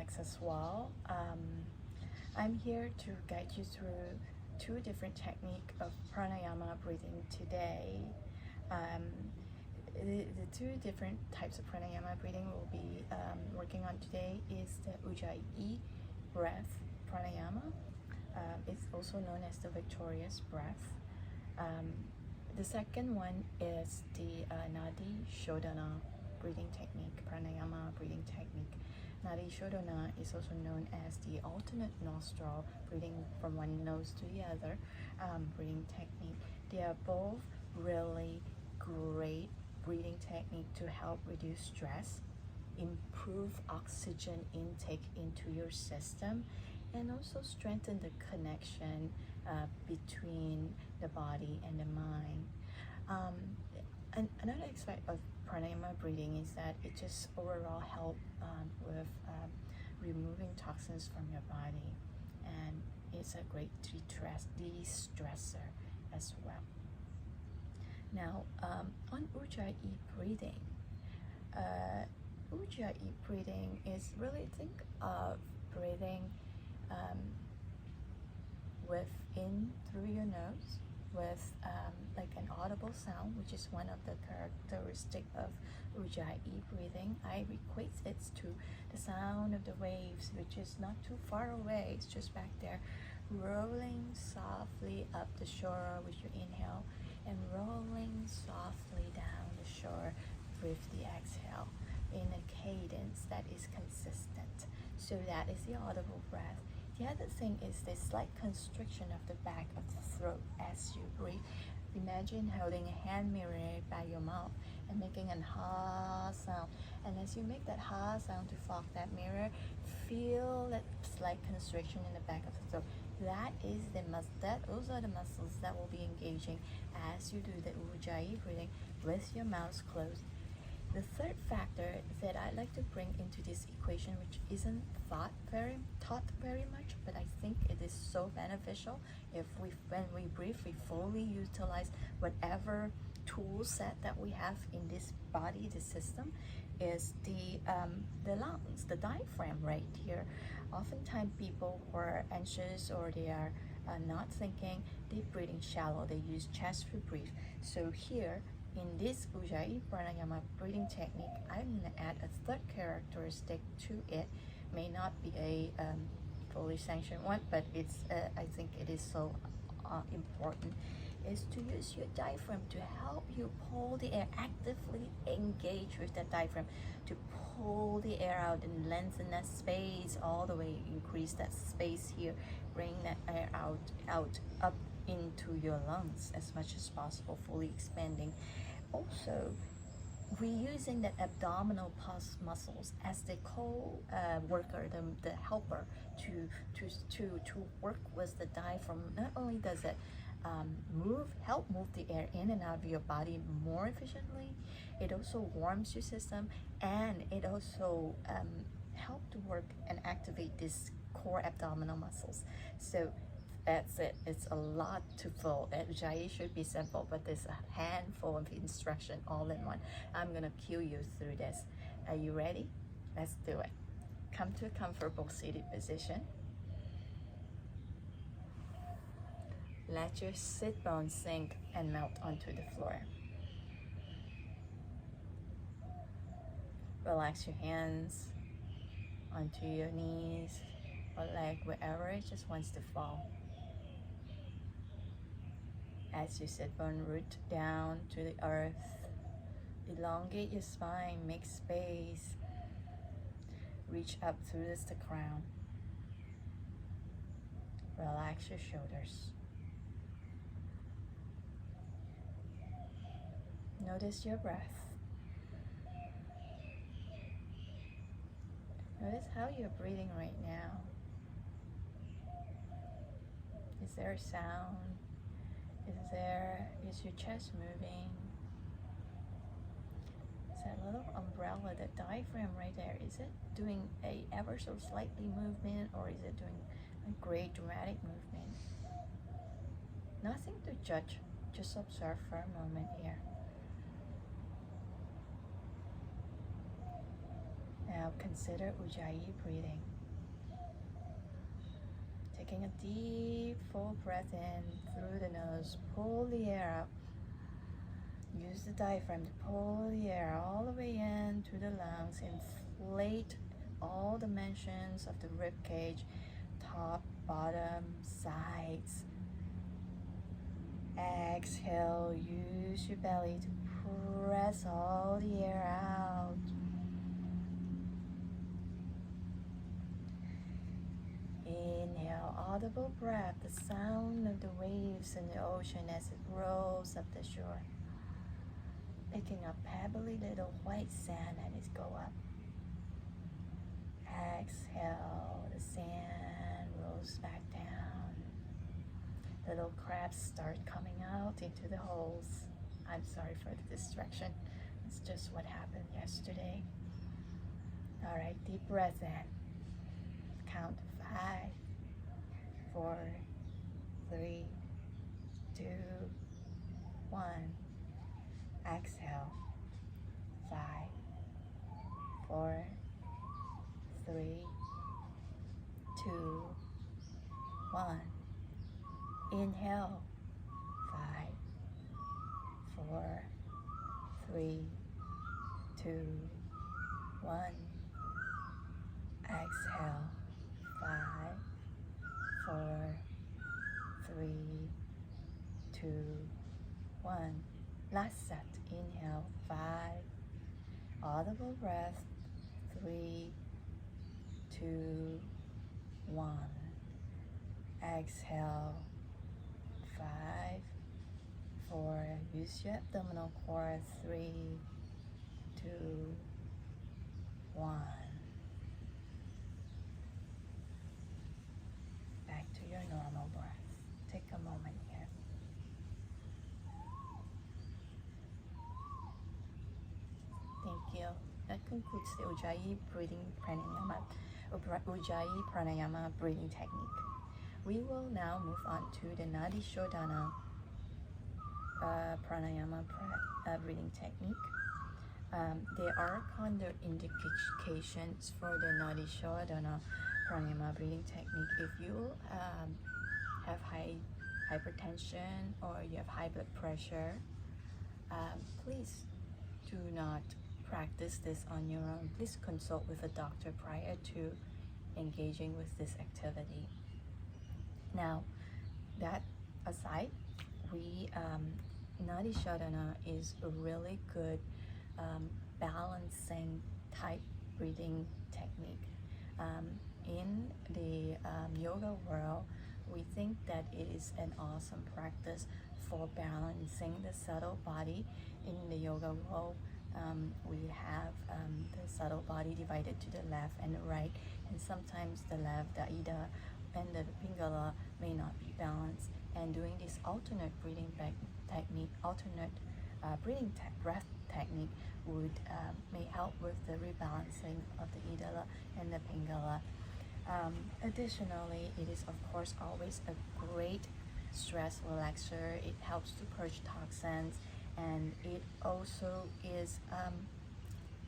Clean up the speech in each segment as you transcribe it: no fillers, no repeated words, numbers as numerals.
relax as well. I'm here to guide you through two different techniques of pranayama breathing today. The two different types of pranayama breathing we'll be working on today is the Ujjayi breath pranayama. It's also known as the victorious breath. The second one is the Nadi Shodhana breathing technique, pranayama breathing technique. Nadi Shodhana is also known as the alternate nostril breathing from one nose to the other breathing technique. They are both really great breathing technique to help reduce stress, improve oxygen intake into your system, and also strengthen the connection between the body and the mind. And another aspect of pranayama breathing is that it just overall help with removing toxins from your body, and it's a great de-stressor as well. Now, on Ujjayi breathing, Ujjayi breathing is really, think of breathing in through your nose with like an audible sound, which is one of the characteristic of Ujjayi breathing. I equate it to the sound of the waves, which is not too far away, it's just back there, rolling softly up the shore with your inhale and rolling softly down the shore with the exhale in a cadence that is consistent. So that is the audible breath. The other thing is this slight constriction of the back of the throat as you breathe. Imagine holding a hand mirror by your mouth and making an ha sound. And as you make that ha sound to fog that mirror, feel that slight constriction in the back of the throat. Those are the muscles that will be engaging as you do the Ujjayi breathing with your mouth closed. The third factor that I like to bring into this equation, which isn't taught very much, but I think it is so beneficial when we breathe, we fully utilize whatever tool set that we have in this body, the system, is the lungs, the diaphragm right here. Oftentimes people who are anxious or they are not thinking, they're breathing shallow, they use chest to breathe. So here, in this Ujjayi pranayama breathing technique, I'm going to add a third characteristic to it. May not be a fully sanctioned one, but it's I think it is so important, is to use your diaphragm to help you pull the air, actively engage with the diaphragm to pull the air out and lengthen that space all the way, increase that space here, bring that air out up into your lungs as much as possible, fully expanding. Also, we're using the abdominal pulse muscles as the co-worker, the helper to work with the diaphragm. Not only does it help move the air in and out of your body more efficiently, it also warms your system, and it also helps to work and activate these core abdominal muscles. So that's it. It's a lot to follow. Ujjayi should be simple, but there's a handful of instruction all in one. I'm gonna cue you through this. Are you ready? Let's do it. Come to a comfortable seated position. Let your sit bones sink and melt onto the floor. Relax your hands onto your knees or leg, wherever it just wants to fall. As you sit bone root down to the earth, elongate your spine, make space, reach up through the crown. Relax your shoulders. Notice your breath. Notice how you're breathing right now. Is there a sound? Is your chest moving? Is that little umbrella, that diaphragm right there, is it doing a ever so slightly movement, or is it doing a great dramatic movement? Nothing to judge, just observe for a moment here. Now consider Ujjayi breathing. Taking a deep full breath in through the nose, pull the air out. Use the diaphragm to pull the air all the way in to the lungs. Inflate all dimensions of the rib cage, top, bottom, sides. Exhale, use your belly to press all the air out. Inhale, audible breath, the sound of the waves in the ocean as it rolls up the shore. Picking up pebbly little white sand as it go up. Exhale, the sand rolls back down. Little crabs start coming out into the holes. I'm sorry for the distraction. It's just what happened yesterday. All right, deep breath in. Count 5, 4, 3, 2, 1. Exhale. 5, 4, 3, 2, 1. Inhale. 5, 4, 3, 2, 1. Exhale. 5, 4, 3, 2, 1. Last set. Inhale. 5. Audible breath. 3, 2, 1. Exhale. 5, 4. Use your abdominal core. 3, 2, 1. Back to your normal breath. Take a moment here. Thank you. That concludes the Ujjayi breathing pranayama, Ujjayi Pranayama breathing technique. We will now move on to the Nadi Shodhana Pranayama breathing technique. There are contraindications for the Nadi Shodhana Pranayama breathing technique. If you have high hypertension or you have high blood pressure, please do not practice this on your own. Please consult with a doctor prior to engaging with this activity. Now, that aside, Nadi Shodhana is a really good balancing type breathing technique. In the yoga world, we think that it is an awesome practice for balancing the subtle body. In the yoga world, we have the subtle body divided to the left and the right, and sometimes the left, the Ida, and the Pingala may not be balanced. And doing this alternate breathing technique, breath technique would may help with the rebalancing of the Ida and the Pingala. Additionally, it is of course always a great stress relaxer. It helps to purge toxins, and it also is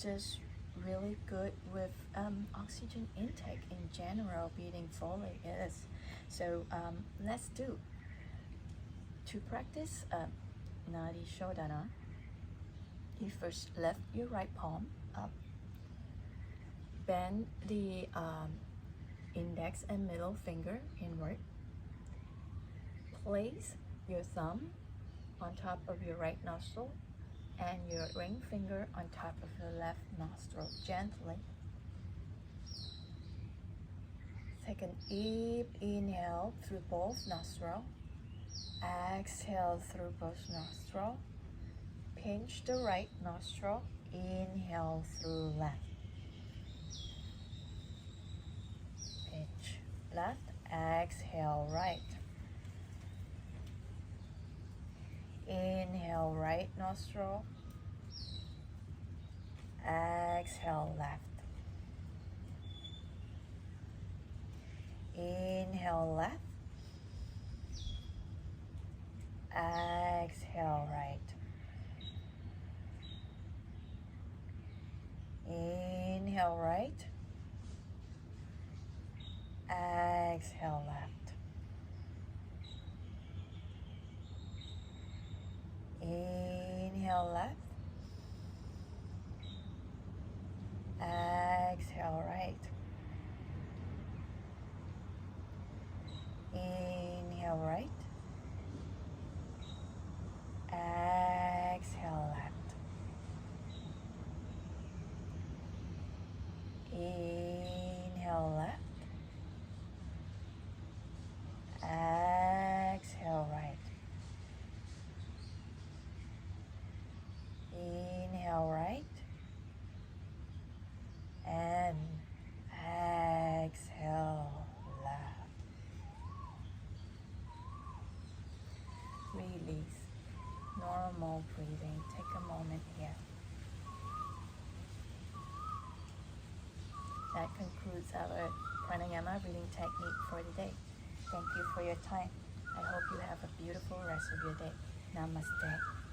just really good with oxygen intake in general. Breathing fully is. So let's do. To practice Nadi Shodhana, you first lift your right palm up, bend the index and middle finger inward, place your thumb on top of your right nostril and your ring finger on top of your left nostril gently. Take a deep inhale through both nostrils. Exhale through both nostrils. Pinch the right nostril. Inhale through left. Pinch left. Exhale right. Inhale right nostril. Exhale left. Inhale left. Exhale right. Inhale right. Exhale left. normal breathing. Take a moment here. That concludes our Pranayama breathing technique for the day. Thank you for your time. I hope you have a beautiful rest of your day. Namaste.